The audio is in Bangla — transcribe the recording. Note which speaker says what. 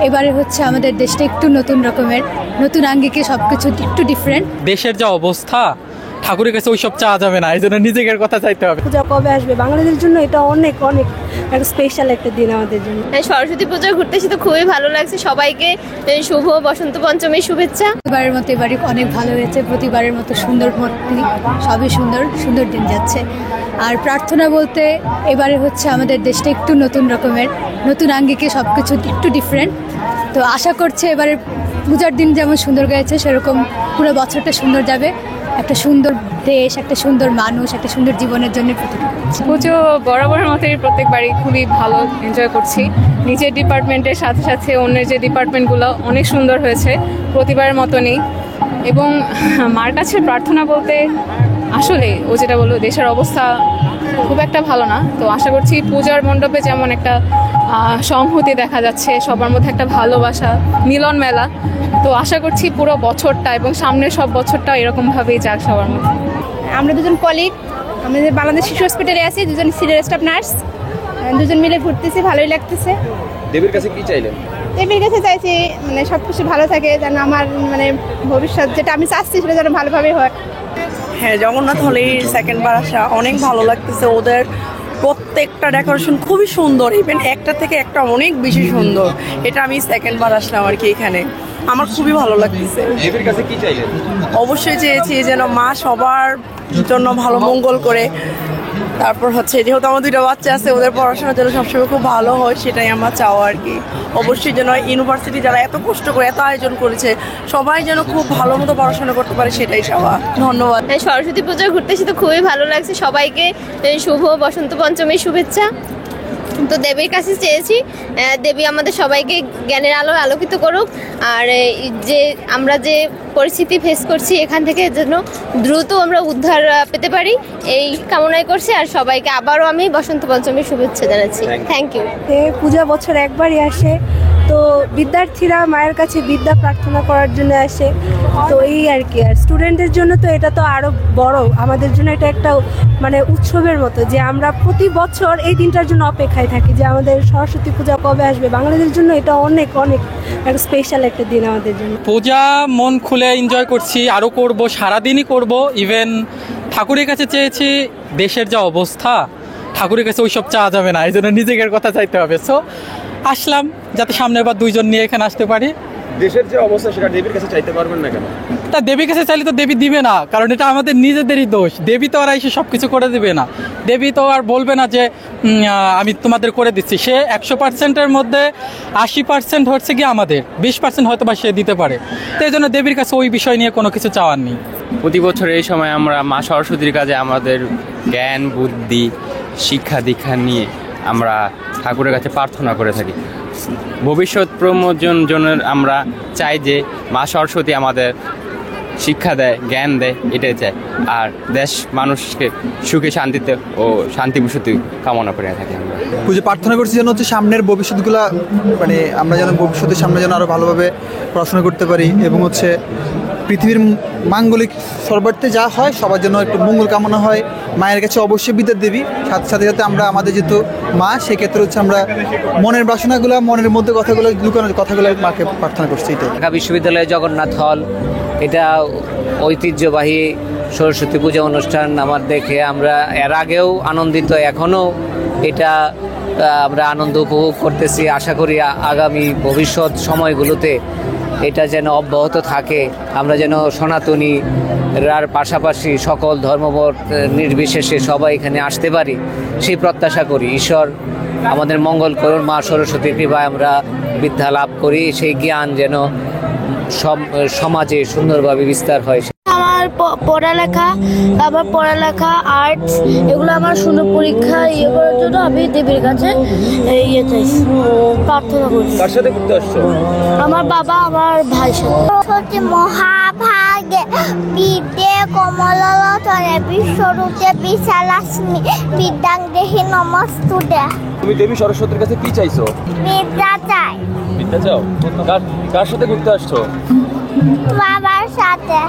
Speaker 1: এবারে হচ্ছে আমাদের দেশটা একটু নতুন রকমের, নতুন আঙ্গিকে সবকিছু একটু ডিফারেন্ট।
Speaker 2: দেশের যা অবস্থা, ঠাকুরের কাছে ওইসব চাওয়া যাবে না, এই জন্য নিজেদের কথা চাইতে হবে।
Speaker 3: পূজা কবে আসবে বাঙালিদের জন্য, এটা অনেক অনেক একটা স্পেশাল একটা দিন আমাদের জন্য।
Speaker 4: সরস্বতী পুজো ঘুরতে এসে তো খুবই ভালো লাগছে, সবাইকে শুভ বসন্ত পঞ্চমীর শুভেচ্ছা।
Speaker 1: এবারের মতো এবারে অনেক ভালো হয়েছে, প্রতিবারের মতো সুন্দর মূর্তি, সবই সুন্দর সুন্দর দিন যাচ্ছে। আর প্রার্থনা বলতে এবারে হচ্ছে আমাদের দেশটা একটু নতুন রকমের, নতুন আঙ্গিকে সবকিছু একটু ডিফারেন্ট। তো আশা করছে এবারে পূজার দিন যেমন সুন্দর গেছে সেরকম পুরো বছরটা সুন্দর যাবে। একটা সুন্দর দেশ, একটা সুন্দর মানুষ, একটা সুন্দর জীবনের জন্য
Speaker 5: পুজো বরাবরের মতোই প্রত্যেকবারই খুবই ভালো এনজয় করছি। নিজের ডিপার্টমেন্টের সাথে সাথে অন্যের যে ডিপার্টমেন্টগুলো অনেক সুন্দর হয়েছে প্রতিবারের মতনই। এবং মার কাছে প্রার্থনা বলতে আসলে ও যেটা বললো, দেশের অবস্থা খুব একটা ভালো না। তো আশা করছি পূজার মণ্ডপে যেমন একটা সংহতি দেখা যাচ্ছে, সবার মধ্যে একটা ভালোবাসা, মিলন মেলা। তো আশা করছি পুরো বছরটা এবং সামনের সব বছরটা এরকমভাবেই যাক সবার মধ্যে।
Speaker 6: আমরা দুজন কলিগ, আমাদের বাংলাদেশ শিশু হসপিটালে আছি, দুজন সিনিয়র স্টাফ নার্স, দুজন মিলে ঘুরতেছি, ভালোই লাগতেছে।
Speaker 7: দেবীর কাছে কি চাইলেন?
Speaker 6: দেবীর কাছে চাইছি মানে সব কিছু ভালো থাকে, যেন আমার মানে ভবিষ্যৎ যেটা আমি চাচ্ছি সেটা যেন ভালোভাবে হয়।
Speaker 3: হ্যাঁ, জগন্নাথ হলের সেকেন্ড বার আসা অনেক ভালো লাগতেছে। ওদের প্রত্যেকটা ডেকোরেশন খুবই সুন্দর, ইভেন একটা থেকে একটা অনেক বেশি সুন্দর। এটা আমি সেকেন্ড বার আসলাম আর কি এখানে, আমার খুবই ভালো লাগতেছে।
Speaker 7: দেবীর কাছে কি চাইলেন?
Speaker 3: অবশ্যই চেয়েছি যেন মা সবার জন্য ভালো মঙ্গল করে। তারপর হচ্ছে যেহেতু আমার দুইটা বাচ্চা আছে, ওদের পড়াশোনার জন্য সবসময় খুব ভালো হয়, সেটাই আমার চাওয়া আর কি। অবশ্যই যেন ইউনিভার্সিটি যারা এত কষ্ট করে এত আয়োজন করেছে সবাই যেন খুব ভালো মতো পড়াশোনা করতে পারে, সেটাই চাওয়া। ধন্যবাদ।
Speaker 4: সরস্বতী পুজো ঘুরতে এসে তো খুবই ভালো লাগছে, সবাইকে শুভ বসন্ত পঞ্চমীর শুভেচ্ছা। তো দেবীর কাছে চেয়েছি দেবী আমাদের সবাইকে জ্ঞানের আলো আলোকিত করুক, আর যে আমরা যে পরিস্থিতি ফেস করছি এখান থেকে যেন দ্রুত আমরা উদ্ধার পেতে পারি, এই কামনাই করছি। আর সবাইকে আবারও আমি বসন্ত পঞ্চমীর শুভেচ্ছা জানাচ্ছি। Thank you.
Speaker 3: পূজা বছর একবারই আসে, তো বিদ্যার্থীরা মায়ের কাছে বিদ্যা প্রার্থনা করার জন্য আসে, তো এই আর কি। আর স্টুডেন্টদের জন্য তো এটা তো আরো বড়, আমাদের জন্য এটা একটা মানে উৎসবের মতো, যে আমরা প্রতি বছর এই দিনটার জন্য অপেক্ষায় থাকি যে আমাদের সরস্বতী পূজা কবে আসবে বাঙালিদের জন্য। এটা অনেক অনেক একটা স্পেশাল একটা দিন আমাদের জন্য।
Speaker 2: পূজা মন খুলে এনজয় করছি, আরও করব, সারাদিনই করব। ইভেন ঠাকুরের কাছে চেয়েছি, দেশের যা অবস্থা, ঠাকুরের কাছে ওইসব চাওয়া যাবে না, এই জন্য নিজেদের কথা চাইতে হবে। সো আসলাম যাতে সামনের বার দুইজন নিয়ে এখানে আসতে পারি।
Speaker 7: দেশের যে অবস্থা সেটা দেবীর কাছে চাইতে পারবেন না কেন?
Speaker 2: তা দেবীর কাছে চাইলে তো দেবী দিবে না, কারণ এটা আমাদের নিজেদেরই দোষ। দেবী তো আর এসে সব কিছু করে দেবে না। দেবী তো আর বলবে না যে আমি তোমাদের করে দিচ্ছি। সে 100%-এর মধ্যে 80% হচ্ছে কি আমাদের, 20% হয়তো বা সে দিতে পারে। তো এই জন্য দেবীর কাছে ওই বিষয় নিয়ে কোনো কিছু চাওয়ার নেই।
Speaker 8: প্রতি বছর এই সময় আমরা মা সরস্বতীর কাছে আমাদের জ্ঞান বুদ্ধি শিক্ষা দীক্ষা নিয়ে আমরা ঠাকুরের কাছে প্রার্থনা করে থাকি। ভবিষ্যৎ প্রজন্মের আমরা চাই যে মা সরস্বতী আমাদের শিক্ষা দেয়, জ্ঞান দেয়, এটাই চাই। আর দেশ মানুষকে সুখে শান্তিতে ও শান্তি বসতি কামনা করে থাকি। আমরা
Speaker 9: পুজো প্রার্থনা করছি যেন হচ্ছে সামনের ভবিষ্যৎগুলা, মানে আমরা যেন ভবিষ্যতের সামনে যেন আরও ভালোভাবে পড়াশোনা করতে পারি, এবং হচ্ছে পৃথিবীর মাঙ্গলিক সর্বার্থে যা হয় সবার জন্য একটু মঙ্গল কামনা হয়। মায়ের কাছে অবশ্যই বিদ্যার দেবী, সাথে সাথে আমরা আমাদের যেহেতু মা, সেক্ষেত্রে হচ্ছে আমরা মনের বাসনাগুলো, মনের মধ্যে কথাগুলো, লুকানোর কথাগুলো মাকে প্রার্থনা করছি। এটাই
Speaker 10: ঢাকা বিশ্ববিদ্যালয়ে জগন্নাথ হল, এটা ঐতিহ্যবাহী সরস্বতী পূজা অনুষ্ঠান আমার দেখে আমরা এর আগেও আনন্দিত, এখনও এটা আমরা আনন্দ উপভোগ করতেছি। আশা করি আগামী ভবিষ্যৎ সময়গুলোতে এটা যেন অব্যাহত থাকে, আমরা যেন সনাতনীর পাশাপাশি সকল ধর্মমত নির্বিশেষে সবাই এখানে আসতে পারি, সেই প্রত্যাশা করি। ঈশ্বর আমাদের মঙ্গল করুন, মা সরস্বতীর কৃপায় আমরা বিদ্যা লাভ করি, সেই জ্ঞান যেন সমাজে সুন্দরভাবে বিস্তার হয়।
Speaker 11: আমার পড়ালেখা আর্টস এগুলো আমার সুন্দর পরীক্ষা করার জন্য আমি দেবীর কাছে প্রার্থনা করি।
Speaker 7: কার সাথে ঘুরতে আসছো?
Speaker 11: আমার বাবা, আমার ভাই সাথে। মহাভাগে বিদ্যে কমললোচনে বিশ্বরূপে বিশালাস্মি বিদ্যাং দেহি নমস্তুতে।
Speaker 7: তুমি দেবী সরস্বতীর কাছে কি চাইছো?
Speaker 11: বিদ্যা চাই।
Speaker 7: বিদ্যা চাও? কার সাথে ঘুরতে আসছো?
Speaker 11: বাবার সাথে।